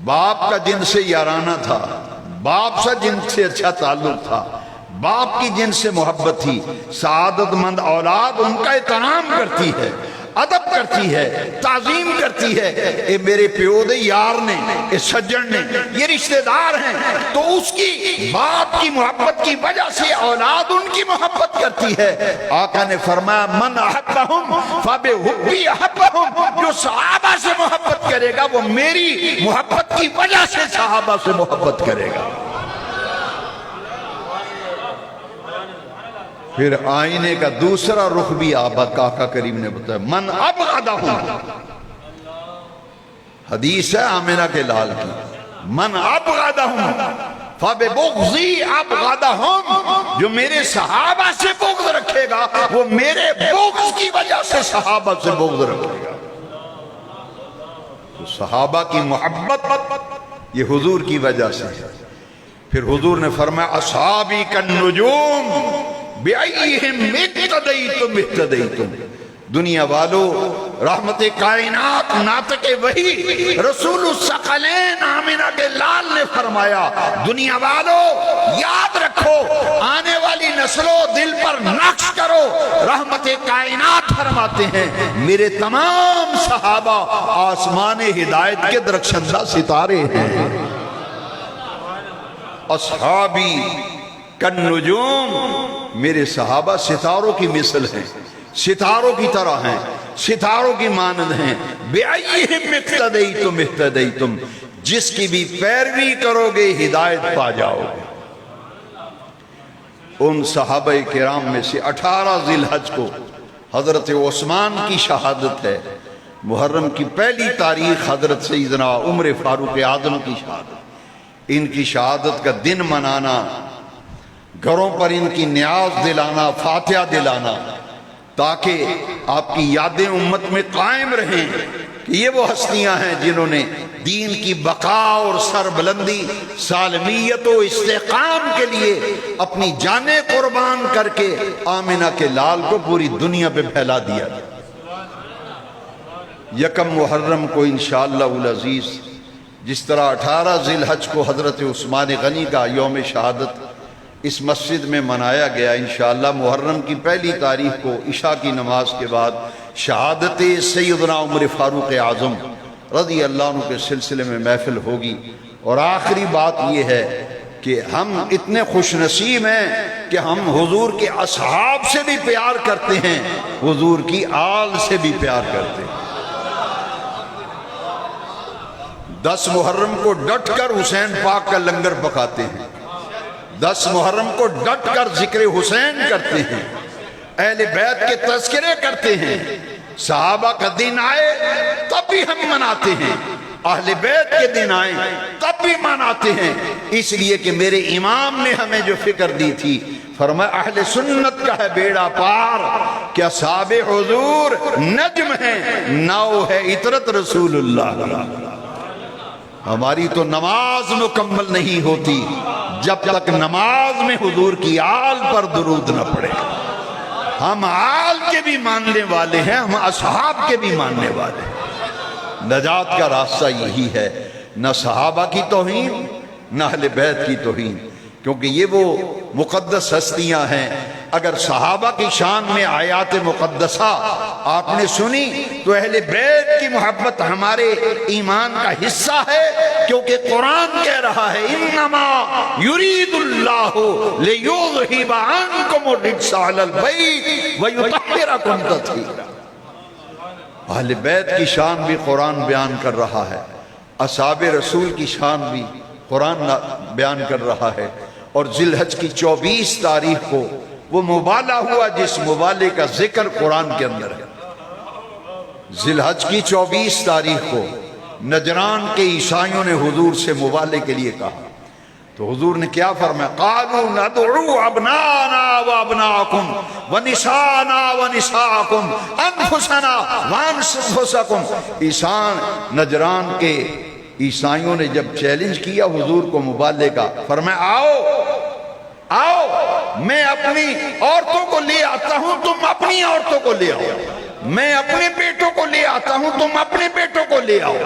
باپ کا جن سے یارانہ تھا، باپ سے جن سے اچھا تعلق تھا، باپ کی جن سے محبت تھی، سعادت مند اولاد ان کا احترام کرتی ہے، ادب کرتی ہے، تعظیم کرتی ہے. اے میرے پیو دے یار نے، اے سجن نے، یہ رشتہ دار ہیں. تو اس کی باپ کی محبت کی وجہ سے اولاد ان کی محبت کرتی ہے. آقا نے فرمایا من احبہم فبحبی احبہم. جو صحابہ سے محبت کرے گا وہ میری محبت کی وجہ سے صحابہ سے محبت کرے گا. پھر آئینے کا دوسرا رخ بھی آقا کریم نے بتایا من ابغضہم. حدیث ہے آمنہ کے لال کی. من ابغضہم فببغضی ابغضہم. جو میرے صحابہ سے بغض رکھے گا وہ میرے بغض کی وجہ سے صحابہ سے بغض رکھے گا. تو صحابہ کی محبت یہ حضور کی وجہ سے ہے. پھر حضور نے فرمایا اصحابی کالنجوم بِأَيِّهِمْ اِقْتَدَيْتُمْ اِقْتَدَيْتُمْ. دنیا والو، رحمت کائنات ناطق وحی رسول الثقلین آمنہ کے لال نے فرمایا دنیا والو یاد رکھو، آنے والی نسلوں دل پر نقش کرو. رحمت کائنات فرماتے ہیں میرے تمام صحابہ آسمان ہدایت کے درخشندہ ستارے ہیں. اصحابی کالنجوم. میرے صحابہ ستاروں کی مثل ہیں، ستاروں کی طرح ہیں، ستاروں کی مانند ہیں. بِأَيِّهِمْ اِقْتَدَيْتُمْ اِقْتَدَيْتُمْ. جس کی بھی پیروی کرو گے ہدایت پا جاؤ گے. ان صحابہ کرام میں سے 18 ذی الحج کو حضرت عثمان کی شہادت ہے. محرم کی پہلی تاریخ حضرت سیدنا عمر فاروق اعظم کی شہادت. ان کی شہادت کا دن منانا، گھروں پر ان کی نیاز دلانا، فاتحہ دلانا، تاکہ آپ کی یادیں امت میں قائم رہیں کہ یہ وہ ہستیاں ہیں جنہوں نے دین کی بقا اور سربلندی، سالمیت و استحکام کے لیے اپنی جانیں قربان کر کے آمنہ کے لال کو پوری دنیا پہ پھیلا دیا۔ یکم محرم کو انشاءاللہ العزیز جس طرح 18 ذی الحج کو حضرت عثمان غنی کا یوم شہادت اس مسجد میں منایا گیا، انشاءاللہ محرم کی پہلی تاریخ کو عشاء کی نماز کے بعد شہادت سیدنا عمر فاروق اعظم رضی اللہ عنہ کے سلسلے میں محفل ہوگی۔ اور آخری بات یہ ہے کہ ہم اتنے خوش نصیب ہیں کہ ہم حضور کے اصحاب سے بھی پیار کرتے ہیں، حضور کی آل سے بھی پیار کرتے ہیں۔ 10 محرم کو ڈٹ کر حسین پاک کا لنگر پکاتے ہیں، 10 محرم کو ڈٹ کر ذکر حسین کرتے ہیں، اہل بیت کے تذکرے کرتے ہیں، صحابہ کا دن آئے تب بھی ہم مناتے ہیں، اہل بیت کے دن آئے تب بھی مناتے ہیں، اس لیے کہ میرے امام نے ہمیں جو فکر دی تھی، فرمایا اہل سنت کا ہے بیڑا پار، کیا اصحاب حضور نجم ہیں، ناؤ ہے عطرت رسول اللہ۔ ہماری تو نماز مکمل نہیں ہوتی جب تک نماز میں حضور کی آل پر درود نہ پڑے۔ ہم آل کے بھی ماننے والے ہیں، ہم اصحاب کے بھی ماننے والے ہیں۔ نجات کا راستہ یہی ہے، نہ صحابہ کی توہین نہ اہل بیت کی توہین، کیونکہ یہ وہ مقدس ہستیاں ہیں۔ اگر صحابہ کی شان میں آیات مقدسہ آپ نے سنی تو اہل بیت کی محبت ہمارے ایمان کا حصہ ہے، کیونکہ قرآن کہہ رہا ہے انما یرید اللہ لیذہب عنکم الرجس علی البیت ویطہرکم تطہیرا۔ اہل بیت کی شان بھی قرآن بیان کر رہا ہے، اصحاب رسول کی شان بھی قرآن بیان کر رہا ہے۔ اور ذی الحج کی 24 تاریخ کو وہ مبالہ ہوا جس مبالے کا ذکر قرآن کے اندر ہے۔ ذی الحج کی 24 تاریخ کو نجران کے عیسائیوں نے حضور سے مبالے کے لیے کہا، تو حضور نے کیا فرمایا؟ قالوا ندعو ابنانا وابناکم ونسانا ونساکم انفسنا وانفسکم۔ نجران کے عیسائیوں نے جب چیلنج کیا حضور کو مبالے کا، فرمایا آؤ میں اپنی عورتوں کو لے آتا ہوں، تم اپنی عورتوں کو لے آؤ، میں اپنے بیٹوں کو لے آتا ہوں، تم اپنے بیٹوں کو لے آؤ۔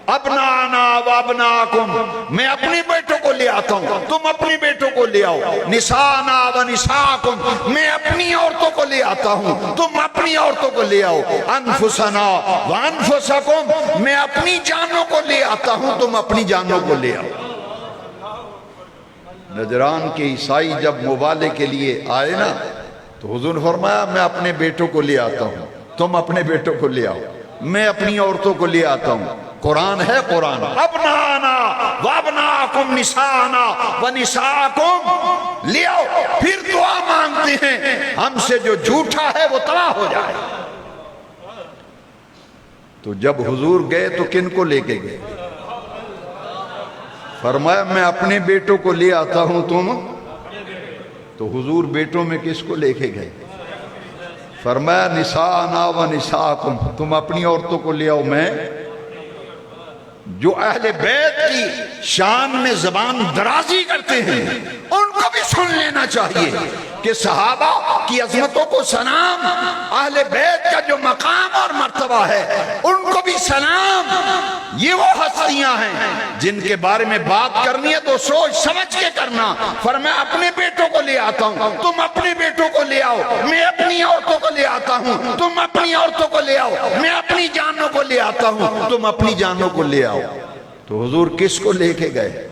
ابنانا وابناکم، میں اپنے بیٹوں کو لے آتا ہوں، تم اپنے بیٹوں کو لے آؤ۔ نسانا ونساکم، میں اپنی عورتوں کو لے آتا ہوں، تم اپنی عورتوں کو لے آؤ۔ انفسنا وانفسکم، میں اپنی جانوں کو لے آتا ہوں، تم اپنی جانوں کو لے آؤ۔ نجران کے عیسائی جب مبالے کے لیے آئے نا تو حضور نے فرمایا میں اپنے بیٹوں کو لے آتا ہوں، تم اپنے بیٹوں کو لے آؤ، میں اپنی عورتوں کو لے آتا ہوں۔ قرآن ہے قرآن، ابنانا وابناکم نسانا ونساکم، لے آؤ۔ پھر دعا مانگتے ہیں ہم سے جو جھوٹا ہے وہ تباہ ہو جائے۔ تو جب حضور گئے تو کن کو لے کے گئے؟ فرمایا میں اپنے بیٹوں کو لے آتا ہوں، تم؟ تو حضور بیٹوں میں کس کو لے کے گئے؟ فرمایا نساءنا و نساءکم، تم اپنی عورتوں کو لے آؤ، میں۔ جو اہل بیت کی شان میں زبان درازی کرتے ہیں ان کو بھی سن لینا چاہیے کہ صحابہ کی عظمتوں کو سلام، اہل بیت کا جو مقام اور مرتبہ ہے ان کو بھی سلام۔ یہ وہ ہستیاں ہیں جن کے بارے میں بات کرنی ہے تو سوچ سمجھ کے کرنا۔ فرمایا اپنے بیٹوں کو لے آتا ہوں، تم اپنے بیٹوں کو لے آؤ، میں اپنی عورتوں کو لے آتا ہوں، تم اپنی عورتوں کو لے آؤ، میں اپنی جانوں کو لے آتا ہوں، تم اپنی جانوں کو لے آؤ۔ تو حضور کس کو لے کے گئے؟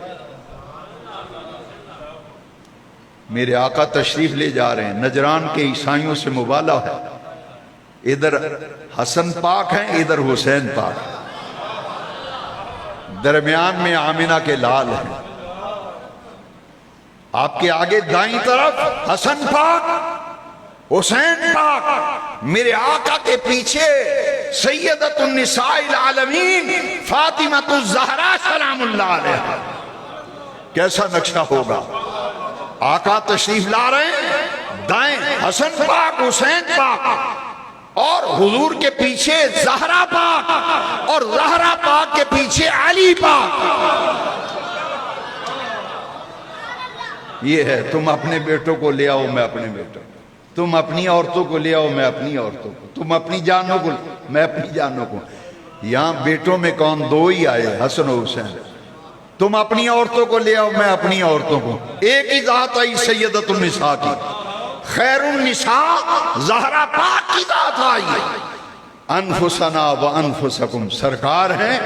میرے آقا تشریف لے جا رہے ہیں، نجران کے عیسائیوں سے مبالہ ہے، ادھر حسن پاک ہیں ادھر حسین پاک ہیں، درمیان میں آمنہ کے لال ہیں، آپ کے آگے دائیں طرف حسن پاک حسین پاک، میرے آقا کے پیچھے سیدۃ النساء العالمین فاطمۃ الزہرا سلام اللہ علیہا۔ کیسا نقشہ ہوگا؟ آقا تشریف لا رہے ہیں، دائیں حسن پاک حسین پاک اور حضور کے پیچھے زہرا پاک اور زہرا پاک کے پیچھے علی پاک. یہ ہے. تم اپنے بیٹوں کو لے آؤ میں اپنے بیٹوں کو, تم اپنی عورتوں کو لے آؤ میں اپنی عورتوں کو, تم اپنی جانوں کو میں اپنی جانوں کو. یہاں بیٹوں میں کون؟ دو ہی آئے, حسن و حسین. تم اپنی عورتوں کو لے آؤ میں اپنی عورتوں کو. ایک ہی ذات آئی سیدۃ النساء کی, خیر النساء زہرا پاک کی ذات آئی. انفسنا و انفسکم, سرکار ہیں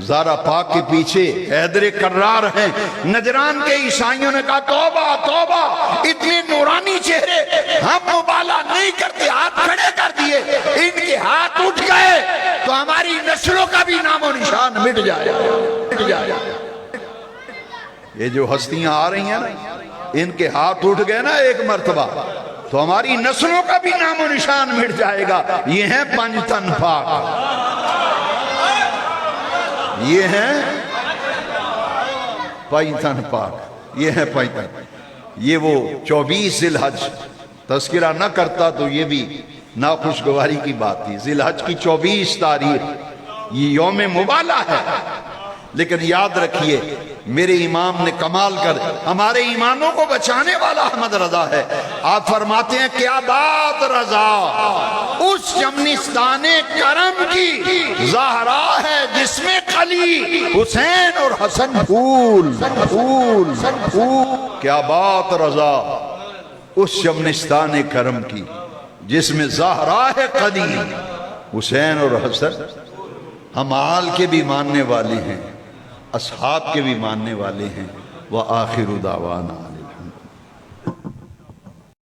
زہرا پاک کے پیچھے حیدر کرار ہیں. نجران کے عیسائیوں نے کہا توبہ توبہ, اتنے نورانی چہرے ہم مبالغہ نہیں کرتے, ہاتھ کھڑے کر دیے. ان کے ہاتھ اٹھ گئے تو ہماری نسلوں کا بھی نام و نشان مٹ جائے. یہ جو ہستیاں آ رہی ہیں نا, ان کے ہاتھ اٹھ گئے نا ایک مرتبہ تو ہماری نسلوں کا بھی نام و نشان مٹ جائے گا. یہ ہیں پنج تن پاک, یہ ہیں پنج تن پاک, یہ ہیں پنج تن. یہ وہ 24 ذی الحج, تذکرہ نہ کرتا تو یہ بھی ناخوشگواری کی بات تھی. ذی الحج کی 24 تاریخ یہ یوم مبالہ ہے, لیکن یاد رکھیے میرے امام نے کمال کر, ہمارے ایمانوں کو بچانے والا احمد رضا ہے. آپ فرماتے ہیں کیا بات رضا, اس جمنستان کرم کی زہرا ہے جس میں علی حسین اور حسن پھول. کیا بات رضا, اس جمنستان کرم کی جس میں زہرا ہے علی حسین اور حسن. ہم آل کے بھی ماننے والے ہیں, اصحاب کے بھی ماننے والے ہیں. وآخر دعوانا